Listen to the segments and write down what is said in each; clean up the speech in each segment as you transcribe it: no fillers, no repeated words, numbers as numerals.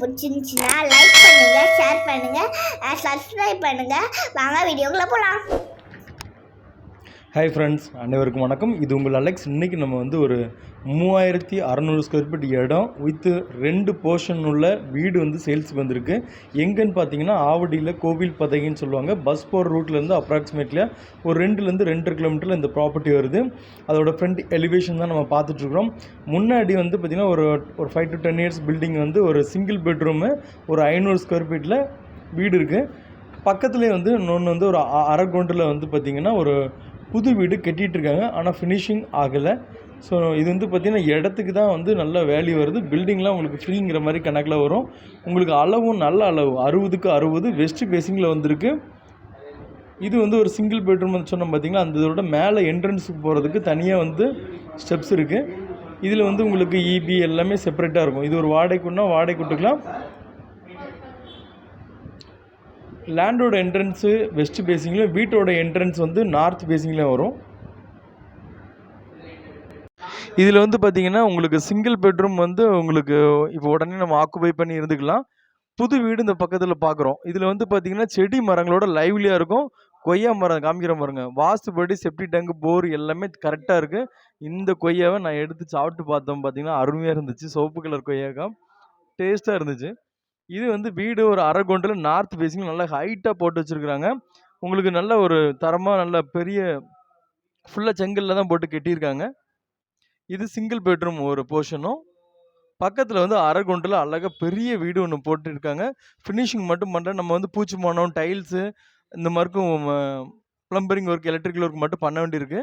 பிடிச்சிருந்துச்சுன்னா லைக் பண்ணுங்க, ஷேர் பண்ணுங்க, சப்ஸ்கிரைப் பண்ணுங்க. வாங்க வீடியோக்குள்ள போலாம். ஹாய் ஃப்ரெண்ட்ஸ், அனைவருக்கும் வணக்கம். இது உங்கள் அலெக்ஸ். இன்றைக்கி நம்ம வந்து ஒரு 3600 ஸ்கொயர் ஃபீட் இடம் வித்து 2 போர்ஷன் உள்ள வீடு வந்து சேல்ஸுக்கு வந்திருக்கு. எங்கன்னு பார்த்தீங்கன்னா ஆவடியில் கோவில் பதகின்னு சொல்லுவாங்க. பஸ் போகிற ரூட்லேருந்து அப்ராக்சிமேட்லியாக ஒரு 2லேருந்து 2.5 கிலோமீட்டரில் இந்த ப்ராப்பர்ட்டி வருது. அதோட ஃப்ரண்ட் எலிவேஷன் தான் நம்ம பார்த்துட்ருக்குறோம். முன்னாடி வந்து பார்த்திங்கன்னா ஒரு 5 to 10 இயர்ஸ் பில்டிங் வந்து ஒரு சிங்கிள் பெட்ரூமு ஒரு 500 ஸ்கொயர் ஃபீட்டில் வீடு இருக்குது. பக்கத்துலேயே வந்து இன்னொன்று வந்து ஒரு அரை கிரவுண்டில் வந்து பார்த்திங்கன்னா ஒரு புது வீடு கட்டிகிட்ருக்காங்க. ஆனால் ஃபினிஷிங் ஆகலை. ஸோ இது வந்து பார்த்திங்கன்னா இடத்துக்கு தான் வந்து நல்ல வேல்யூ வருது. பில்டிங்லாம் உங்களுக்கு ஃப்ரீங்கிற மாதிரி கணக்கில் வரும். உங்களுக்கு அளவும் நல்ல அளவு 60க்கு 60 வெஸ்ட் ஃபேஸிங்கில் வந்திருக்கு. இது வந்து ஒரு சிங்கிள் பெட்ரூம் சொன்னோம் பார்த்திங்களா. அந்த இதோட மேலே என்ட்ரன்ஸுக்கு போகிறதுக்கு தனியாக வந்து ஸ்டெப்ஸ் இருக்குது. இதில் வந்து உங்களுக்கு இபி எல்லாமே செப்பரேட்டாக இருக்கும். இது ஒரு வாடகைக்குன்னா வாடகை விட்டுக்கலாம். லேண்டோட என்ட்ரன்ஸு வெஸ்ட் ஃபேஸிங்கில், வீட்டோட என்ட்ரன்ஸ் வந்து நார்த் ஃபேஸிங்கில் வரும். இதில் வந்து பார்த்திங்கன்னா உங்களுக்கு சிங்கிள் பெட்ரூம் வந்து உங்களுக்கு இப்போ உடனே நம்ம ஆக்குபை பண்ணி இருந்துக்கலாம். புது வீடு இந்த பக்கத்தில் பார்க்குறோம். இதில் வந்து பார்த்திங்கன்னா செடி மரங்களோட லைவ்லியாக இருக்கும். கொய்யா மரம் காமிக்கிற பாருங்க. வாஸ்துபடி செப்டி டேங்கு போர் எல்லாமே கரெக்டாக இருக்குது. இந்த கொய்யாவை நான் எடுத்து சாப்பிட்டு பார்த்தோம். பார்த்திங்கன்னா அருமையாக இருந்துச்சு. சிவப்பு கலர் கொய்யாக்கா டேஸ்ட்டாக இருந்துச்சு. இது வந்து வீடு ஒரு அரை கிரவுண்டில் நார்த் ஃபேஸிங் நல்லா ஹைட்டாக போட்டு வச்சுருக்குறாங்க. உங்களுக்கு நல்ல ஒரு தரமாக நல்ல பெரிய ஃபுல்லாக செங்கல்ல தான் போட்டு கட்டியிருக்காங்க. இது சிங்கிள் பெட்ரூம் ஒரு போர்ஷனும். பக்கத்தில் வந்து அரை கிரவுண்டில் அழகாக பெரிய வீடு ஒன்று போட்டுருக்காங்க. ஃபினிஷிங் மட்டும் பண்ணுறேன். நம்ம வந்து பூச்சி மோனம் டைல்ஸு இந்த மாதிரிக்கும் ப்ளம்பரிங் ஒர்க் எலக்ட்ரிக்கல் ஒர்க் மட்டும் பண்ண வேண்டியிருக்கு.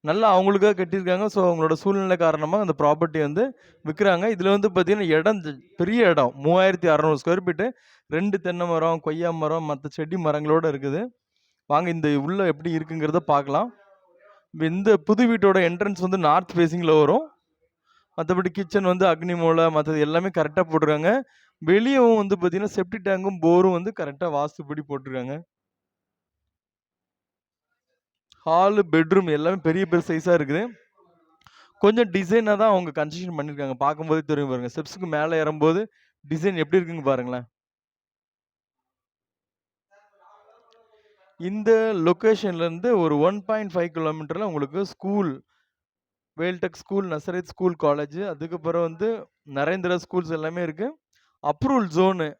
நல்லா அவங்களுக்காக கட்டியிருக்காங்க. ஸோ அவங்களோட சூழ்நிலை காரணமாக அந்த ப்ராப்பர்ட்டி வந்து விற்கிறாங்க. இதில் வந்து பார்த்திங்கன்னா இடம் பெரிய இடம் 3600 ஸ்கொயர் ஃபீட்டு. 2 தென்னை மரம், கொய்யா மரம், மற்ற செடி மரங்களோடு இருக்குது. வாங்க இந்த உள்ளே எப்படி இருக்குங்கிறத பார்க்கலாம். இந்த புது வீட்டோட என்ட்ரன்ஸ் வந்து நார்த் ஃபேஸிங்கில் வரும். மற்றபடி கிச்சன் வந்து அக்னி மூலை மற்றது எல்லாமே கரெக்டாக போட்டிருக்காங்க. வெளியவும் வந்து பார்த்திங்கன்னா செப்டி டேங்கும் போரும் வந்து கரெக்டாக வாஸ்துப்படி போட்டிருக்காங்க. ஹாலு பெட்ரூம் எல்லாமே பெரிய சைஸாக இருக்குது. கொஞ்சம் டிசைனாக தான் அவங்க கன்ஸ்ட்ரக்ஷன் பண்ணியிருக்காங்க. பார்க்கும்போதே தெரியும் பாருங்கள். ஸ்டெப்ஸுக்கு மேலே ஏறும்போது டிசைன் எப்படி இருக்குங்க பாருங்களேன். இந்த லொக்கேஷன்லேருந்து ஒரு 1.5 கிலோமீட்டரில் உங்களுக்கு school, Vel Tech school, Nazareth school, college, அதுக்கப்புறம் வந்து நரேந்திரா ஸ்கூல்ஸ் எல்லாமே இருக்குது. அப்ரூவல் ஜோனு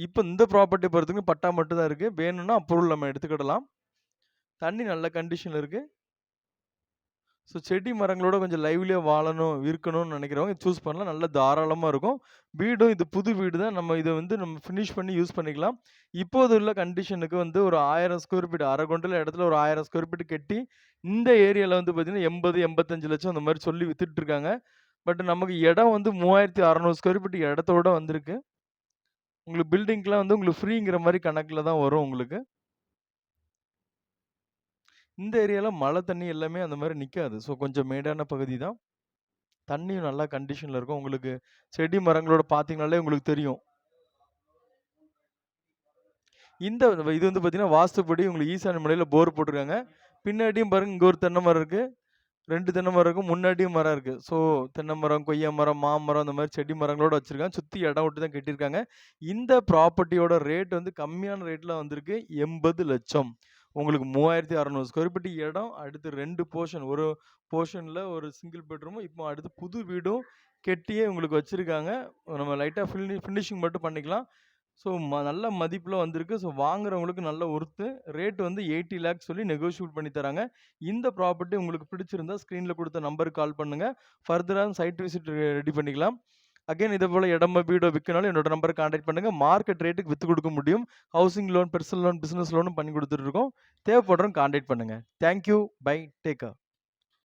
இப்போ இந்த ப்ராப்பர்ட்டி பொறுத்துக்கு பட்டா மட்டும் தான் இருக்குது. வேணும்னா அப்ரூவல் நம்ம எடுத்துக்கிடலாம். தண்ணி நல்ல கண்டிஷனில் இருக்குது. ஸோ செடி மரங்களோட கொஞ்சம் லைவ்லியாக வாழணும் இருக்கணும்னு நினைக்கிறவங்க சூஸ் பண்ணலாம். நல்ல தாராளமாக இருக்கும். வீடும் இது புது வீடு தான். நம்ம இதை வந்து நம்ம ஃபினிஷ் பண்ணி யூஸ் பண்ணிக்கலாம். இப்போது உள்ள கண்டிஷனுக்கு வந்து ஒரு 1000 ஸ்கொயர் ஃபீட் அரை கொண்டில் இடத்துல ஒரு 1000 ஸ்கொயர் ஃபீட் கட்டி இந்த ஏரியாவில் வந்து பார்த்திங்கன்னா 80-85 லட்சம் அந்த மாதிரி சொல்லி வித்துட்ருக்காங்க. பட் நமக்கு இடம் வந்து 3600 ஸ்கொயர் ஃபீட் இடத்தோட வந்திருக்கு. உங்களுக்கு பில்டிங்க்கெலாம் வந்து உங்களுக்கு ஃப்ரீங்கிற மாதிரி கணக்கில் தான் வரும் உங்களுக்கு. இந்த ஏரியாவில் மழை தண்ணி எல்லாமே அந்த மாதிரி நிற்காது. ஸோ கொஞ்சம் மேடான பகுதி தான். தண்ணியும் நல்லா கண்டிஷனில் இருக்கும். உங்களுக்கு செடி மரங்களோட பார்த்தீங்கனாலே உங்களுக்கு தெரியும். இந்த இது வந்து பார்த்தீங்கன்னா வாஸ்துப்படி உங்களுக்கு ஈசான முறையில் போர் போட்டிருக்காங்க. பின்னாடியும் பாருங்கள், இங்கே ஒரு தென்னை மரம் இருக்குது, 2 தென்னை மரம் இருக்குது, முன்னாடியும் மரம் இருக்குது. ஸோ தென்னை மரம், கொய்யா மரம், மாமரம் அந்த மாதிரி செடி மரங்களோட வச்சுருக்காங்க. சுற்றி இடம் விட்டு தான் கட்டியிருக்காங்க. இந்த ப்ராப்பர்ட்டியோட ரேட் வந்து கம்மியான ரேட்டில் வந்திருக்கு 80 லட்சம். உங்களுக்கு 3600 ஸ்கொயர் ஃபீட் இடம். அடுத்து 2 போர்ஷன், ஒரு போர்ஷனில் ஒரு சிங்கிள் பெட்ரூமும், இப்போ அடுத்து புது வீடும் கெட்டியே உங்களுக்கு வச்சுருக்காங்க. நம்ம லைட்டாக ஃபினிஷிங் மட்டும் பண்ணிக்கலாம். ஸோ நல்ல மதிப்பில் வந்திருக்கு. ஸோ வாங்குறவங்களுக்கு நல்ல ஒர்த்து. ரேட் வந்து 80 லேக்ஸ் சொல்லி நெகோஷியேட் பண்ணி தராங்க. இந்த ப்ராப்பர்ட்டி உங்களுக்கு பிடிச்சிருந்தா ஸ்க்ரீனில் கொடுத்த நம்பருக்கு கால் பண்ணுங்கள். ஃபர்தராக சைட் விசிட் ரெடி பண்ணிக்கலாம். அகைன் இதே போல் இடமோ வீடோ விற்கனாலும் என்னோட நம்பரை கான்டாக்ட் பண்ணுங்கள். மார்க்கெட் ரேட்டுக்கு விற்று கொடுக்க முடியும். Housing loan, personal loan, business லோனும் பண்ணி கொடுத்துட்ருக்கோம். தேவைப்படுறோம் கான்டாக்ட் பண்ணுங்கள். தேங்க்யூ. பை. Take care.